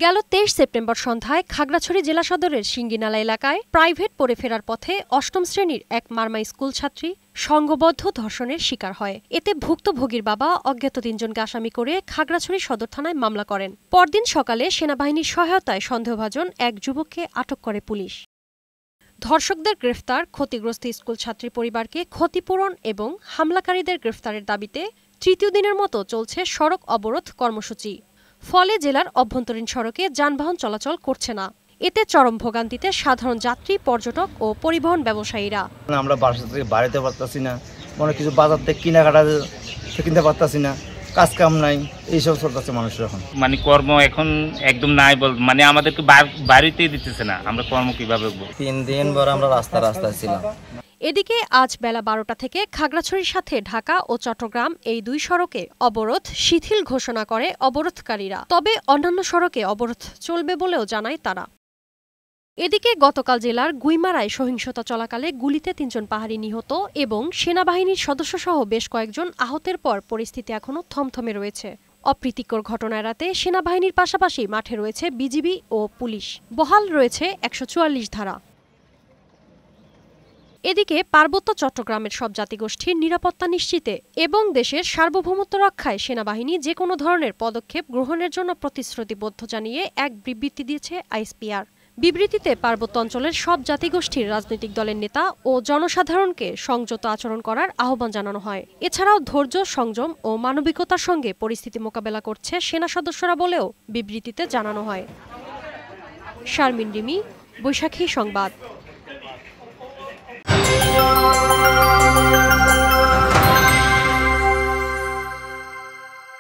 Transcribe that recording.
গেল ২৩ সেপ্টেম্বর সন্ধ্যায় খাগড়াছড়ি জেলা সদরের সিঙ্গিনালা এলাকায় প্রাইভেট পড়ে ফেরার পথে অষ্টম শ্রেণীর এক মারমা স্কুল ছাত্রী সংঘবদ্ধ ধর্ষণের শিকার হয়। এতে ভুক্তভোগীর বাবা অজ্ঞাত ৩ জনকে আসামি করে খাগড়াছড়ি সদর থানায় মামলা করেন। পরদিন সকালে সেনাবাহিনীর সহায়তায় সন্দেহভাজন এক যুবককে আটক করে পুলিশ। ধর্ষকদের গ্রেফতার, ক্ষতিগ্রস্ত স্কুল ছাত্রী পরিবারকে ক্ষতিপূরণ এবং হামলাকারীদের গ্রেফতারের দাবিতে তৃতীয় দিনের মতো চলছে সড়ক অবরোধ কর্মসূচি। ফলে জেলার অভ্যন্তরীণ সড়কে যানবাহন চলাচল করছে না। এতে চরম ভোগান্তিতে সাধারণ যাত্রী, পর্যটক ও পরিবহন ব্যবসায়ীরা। আমরা বাসা থেকে বাড়িতে পারতাছি না, মনে কিছু বাজার থেকে কেনাকাটা কিনতে পারতাছি না, কাজ কাম নাই, এইসব চলতেছে মানুষের এখন। মানে কর্ম এখন একদম নাই মানে আমাদেরকে বাড়িতেই দিতেছে না, আমরা কর্ম কিভাবে 3 দিন পর আমরা রাস্তায় ছিলাম। এদিকে আজ বেলা ১২টা থেকে খাগড়াছড়ির সাথে ঢাকা ও চট্টগ্রাম এই দুই সড়কে অবরোধ শিথিল ঘোষণা করে অবরোধকারীরা। তবে অন্যান্য সড়কে অবরোধ চলবে বলেও জানায় তারা। এদিকে গতকাল জেলার গুইমারায় সহিংসতা চলাকালে গুলিতে ৩ জন পাহাড়ি নিহত এবং সেনাবাহিনীর সদস্যসহ বেশ কয়েকজন আহতের পর পরিস্থিতি এখনও থমথমে রয়েছে। অপ্রীতিকর ঘটনা এড়াতে সেনাবাহিনীর পাশাপাশি মাঠে রয়েছে বিজিবি ও পুলিশ। বহাল রয়েছে ১৪৪ ধারা। এদিকে পার্বত্য চট্টগ্রামের সব জাতিগোষ্ঠীর নিরাপত্তা নিশ্চিতে এবং দেশের সার্বভৌমত্ব রক্ষায় সেনাবাহিনী যে কোনো ধরনের পদক্ষেপ গ্রহণের জন্য প্রতিশ্রুতিবদ্ধ জানিয়ে এক বিবৃতি দিয়েছে আইএসপিআর। বিবৃতিতে পার্বত্য অঞ্চলের সব জাতিগোষ্ঠীর রাজনৈতিক দলের নেতা ও জনসাধারণকে সংযত আচরণ করার আহ্বান জানানো হয়। এছাড়াও ধৈর্য, সংযম ও মানবিকতার সঙ্গে পরিস্থিতি মোকাবেলা করছে সেনা সদস্যরা বলেও বিবৃতিতে জানানো হয়। শারমিন রিমি, বৈশাখী সংবাদ।